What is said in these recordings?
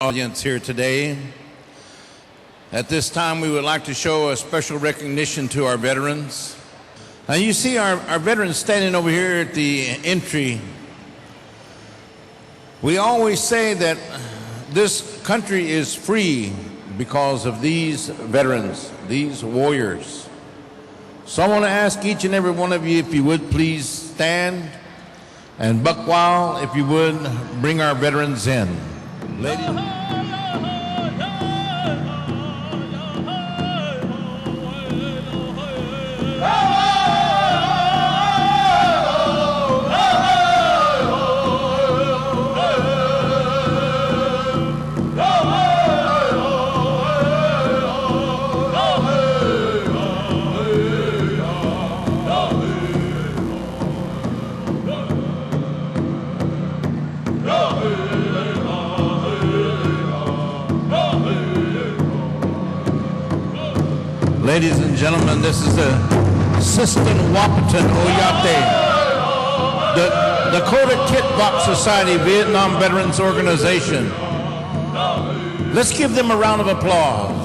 Audience here today. At this time, we would like to show a special recognition to our veterans. Now you see our veterans standing over here at the entry. We always say that this country is free because of these veterans, these warriors. So I want to ask each and every one of you, if you would please stand, and Buckwile, if you would, bring our veterans in. Ladies. Ladies and gentlemen, this is the Assistant Wapaton Oyate, the Dakota Kit Box Society Vietnam Veterans Organization. Let's give them a round of applause.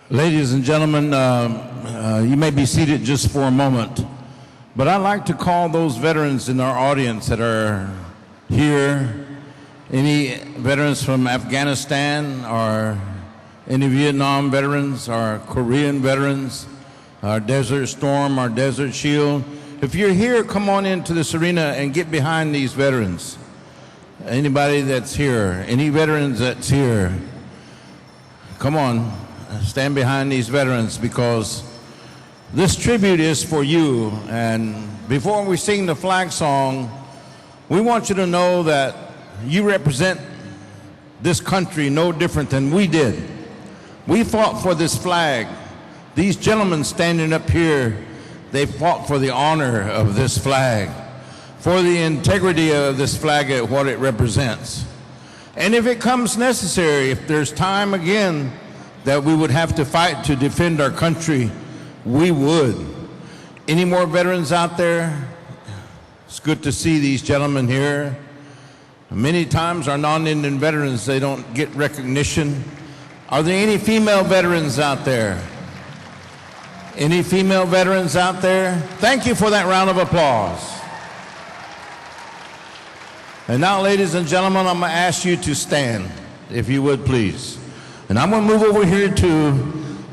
Ladies and gentlemen, you may be seated just for a moment, but I'd like to call those veterans in our audience that are here, any veterans from Afghanistan or any Vietnam veterans, our Korean veterans, our Desert Storm, our Desert Shield. If you're here, come on into this arena and get behind these veterans. Anybody that's here, any veterans that's here, come on. Stand behind these veterans, because this tribute is for you. And before we sing the flag song, we want you to know that you represent this country no different than we did. We fought for this flag. These gentlemen standing up here, they fought for the honor of this flag, for the integrity of this flag and what it represents. And if it comes necessary, if there's time again that we would have to fight to defend our country, we would. Any more veterans out there? It's good to see these gentlemen here. Many times our non-Indian veterans, they don't get recognition. Are there any female veterans out there? Any female veterans out there? Thank you for that round of applause. And now, ladies and gentlemen, I'm going to ask you to stand, if you would, please. And I'm going to move over here to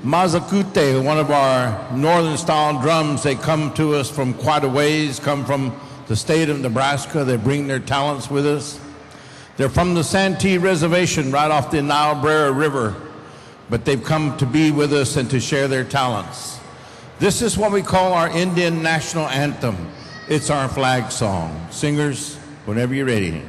Mazakute, one of our northern-style drums. They come to us from quite a ways, come from the state of Nebraska. They bring their talents with us. They're from the Santee Reservation right off the Niobrara River, but they've come to be with us and to share their talents. This is what we call our Indian national anthem. It's our flag song. Singers, whenever you're ready.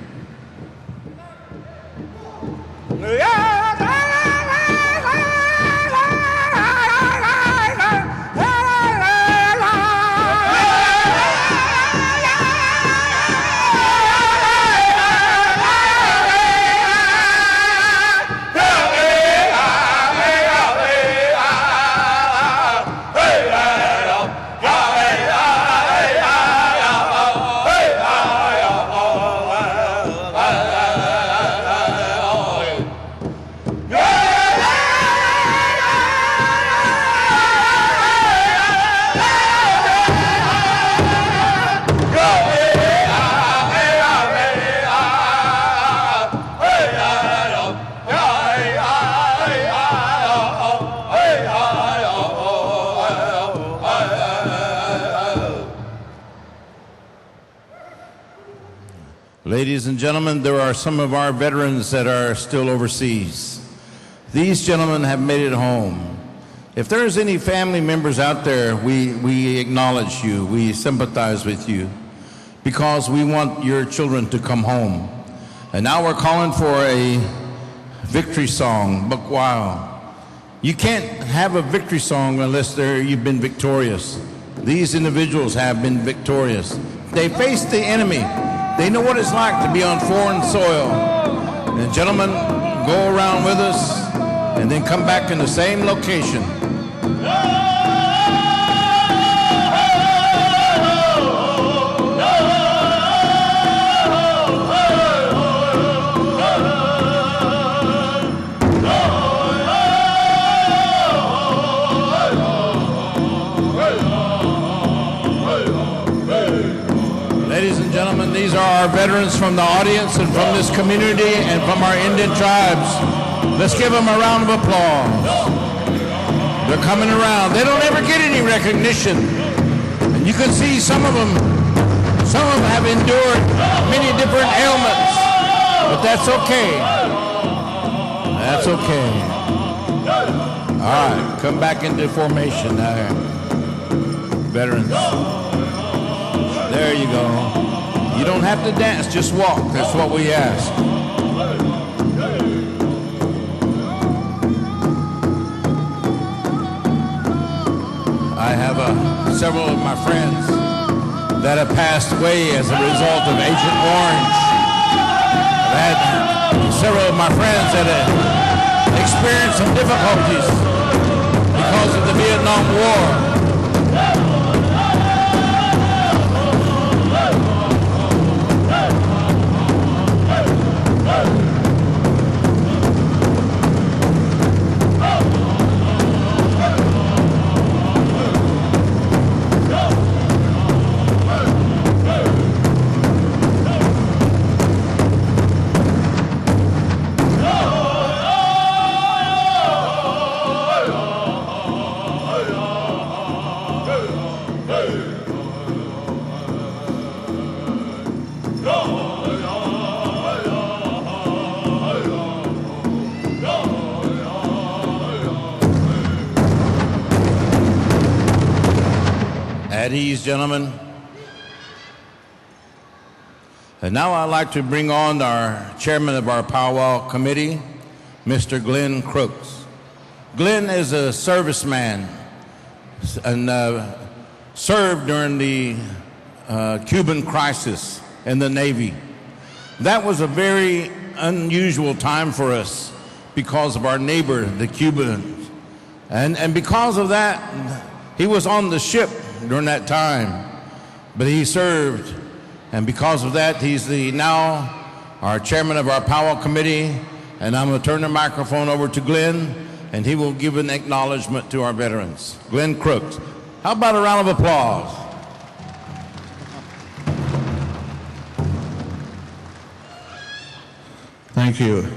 Ladies and gentlemen, there are some of our veterans that are still overseas. These gentlemen have made it home. If there's any family members out there, we acknowledge you, we sympathize with you, because we want your children to come home. And now we're calling for a victory song, Bukwao. You can't have a victory song unless you've been victorious. These individuals have been victorious. They faced the enemy. They know what it's like to be on foreign soil. And gentlemen, go around with us and then come back in the same location. These are our veterans from the audience and from this community and from our Indian tribes. Let's give them a round of applause. They're coming around. They don't ever get any recognition. And you can see some of them have endured many different ailments. But that's okay. That's okay. All right, come back into formation now. Veterans. There you go. You don't have to dance, just walk. That's what we ask. I have several of my friends that have passed away as a result of Agent Orange. I've had several of my friends that have experienced some difficulties because of the Vietnam War. At ease, gentlemen. And now I'd like to bring on our chairman of our powwow committee, Mr. Glenn Crooks. Glenn is a serviceman and served during the Cuban crisis in the Navy. That was a very unusual time for us because of our neighbor, the Cubans. And because of that, he was on the ship during that time, but he served. And because of that, he's now our chairman of our Powwow Committee. And I'm going to turn the microphone over to Glenn, and he will give an acknowledgement to our veterans. Glenn Crooks. How about a round of applause? Thank you.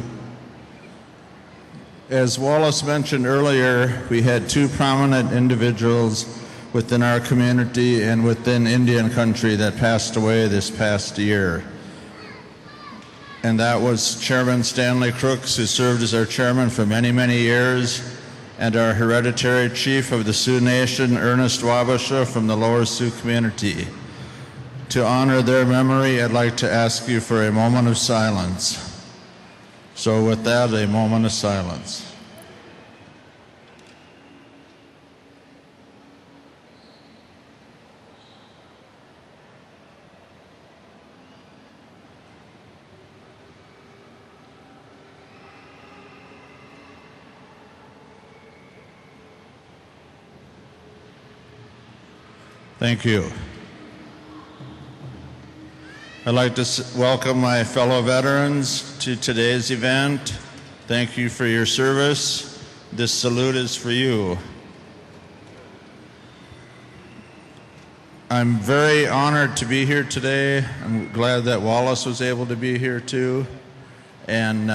As Wallace mentioned earlier, we had two prominent individuals within our community and within Indian country that passed away this past year. And that was Chairman Stanley Crooks, who served as our chairman for many, many years, and our hereditary chief of the Sioux Nation, Ernest Wabasha from the Lower Sioux community. To honor their memory, I'd like to ask you for a moment of silence. So with that, a moment of silence. Thank you. I'd like to welcome my fellow veterans to today's event. Thank you for your service. This salute is for you. I'm very honored to be here today. I'm glad that Wallace was able to be here too. And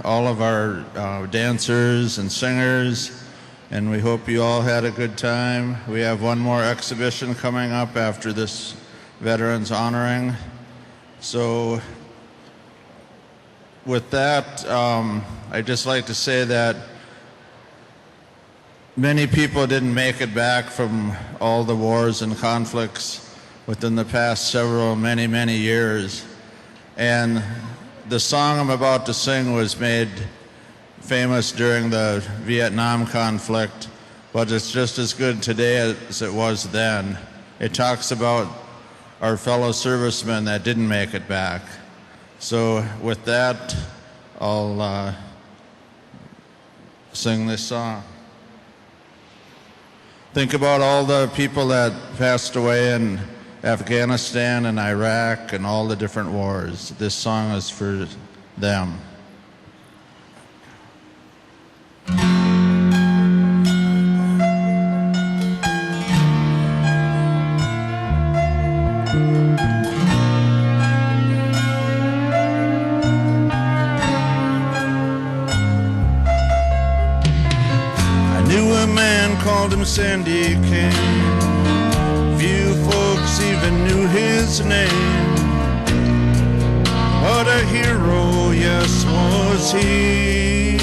all of our dancers and singers. And we hope you all had a good time. We have one more exhibition coming up after this Veterans Honoring. So with that, I'd just like to say that many people didn't make it back from all the wars and conflicts within the past many, many years. And the song I'm about to sing was made famous during the Vietnam conflict, but it's just as good today as it was then. It talks about our fellow servicemen that didn't make it back. So with that, I'll sing this song. Think about all the people that passed away in Afghanistan and Iraq and all the different wars. This song is for them. Called him Sandy King. Few folks even knew his name. What a hero, yes, was he.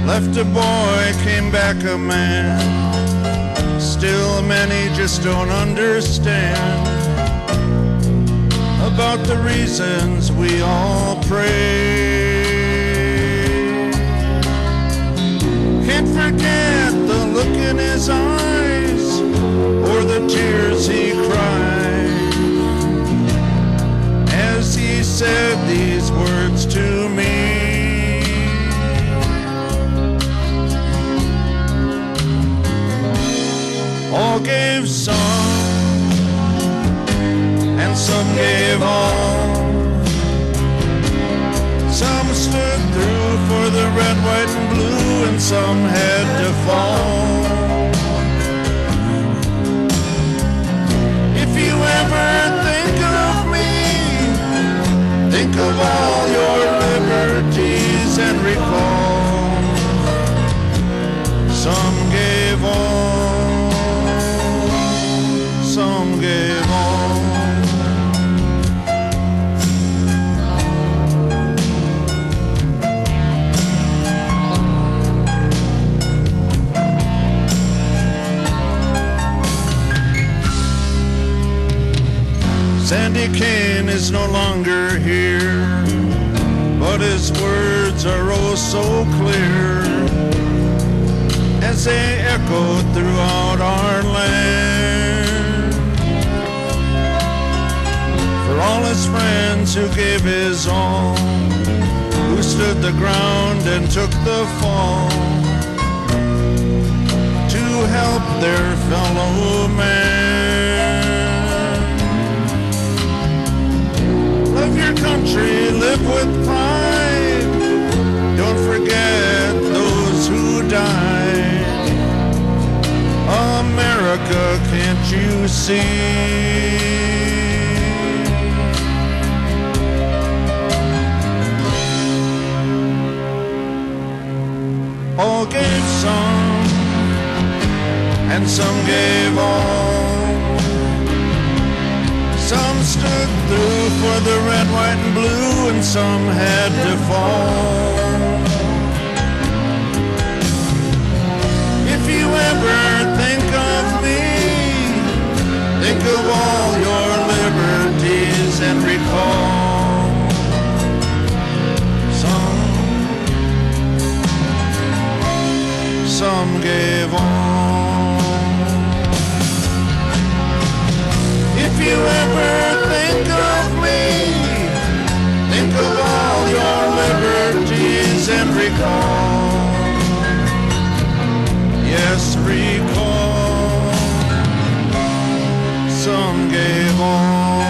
Left a boy, came back a man. Still many just don't understand about the reasons we all pray. Can't forget the look in his eyes or the tears he cried as he said these words to me. All gave some and some gave all. Some stood through for the red, white, and blue, and some had to fall. If you ever think of me, think of all your liberties and recall. Some gave all, some gave all. Sandy Kane is no longer here, but his words are oh so clear as they echo throughout our land. For all his friends who gave his all, who stood the ground and took the fall to help their fellow man. Love your country, live with pride, don't forget those who died. America, can't you see? All gave some, and some gave all. Some stood through for the red, white, and blue, and some had to fall. If you ever think of me, think of all your liberties and recall some gave all. If you ever think of me, think of all your liberties and recall. Yes, recall. Some gave all.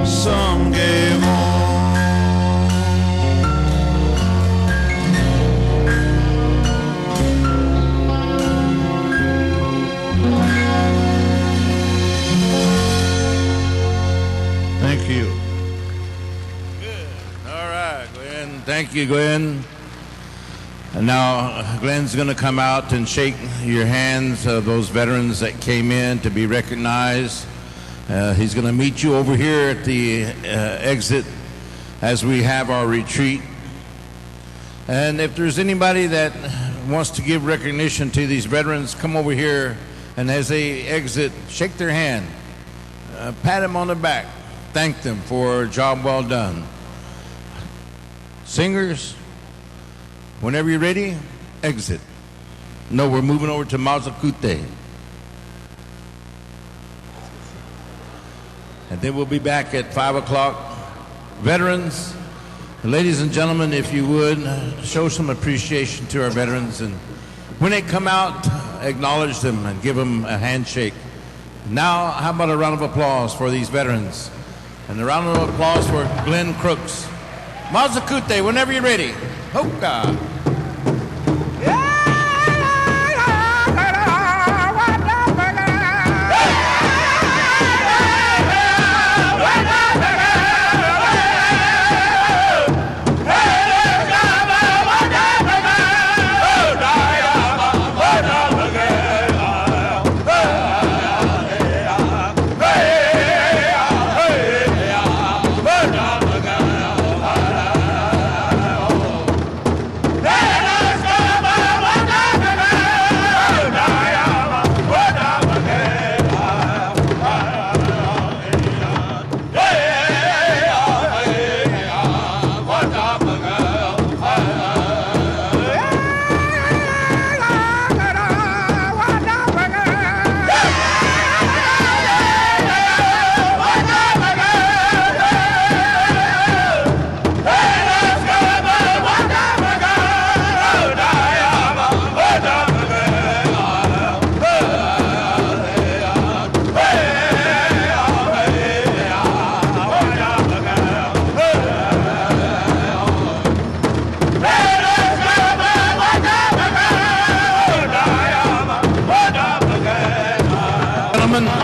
Some gave all. Thank you. Good. All right, Glenn. Thank you, Glenn. And now Glenn's going to come out and shake your hands of those veterans that came in to be recognized. He's going to meet you over here at the exit as we have our retreat. And if there's anybody that wants to give recognition to these veterans, come over here, and as they exit, shake their hand, pat them on the back, thank them for a job well done. Singers, whenever you're ready, exit. No, we're moving over to Wacipi. And then we'll be back at 5 o'clock. Veterans, ladies and gentlemen, if you would, show some appreciation to our veterans. And when they come out, acknowledge them and give them a handshake. Now, how about a round of applause for these veterans? And a round of applause for Glenn Crooks. Wacipi, whenever you're ready. Hoka.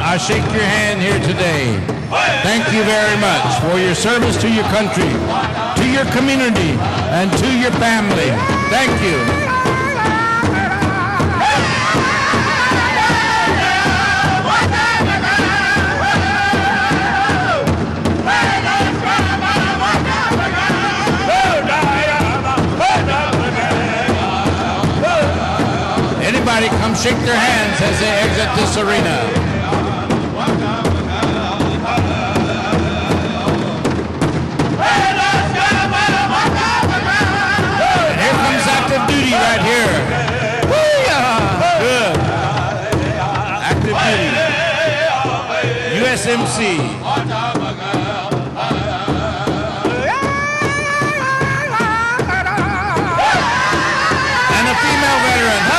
I shake your hand here today. Thank you very much for your service to your country, to your community, and to your family. Thank you. Anybody come shake their hands as they exit this arena. Duty right here. Good. SMC. And a female veteran.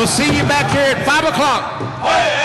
We'll see you back here at 5 o'clock.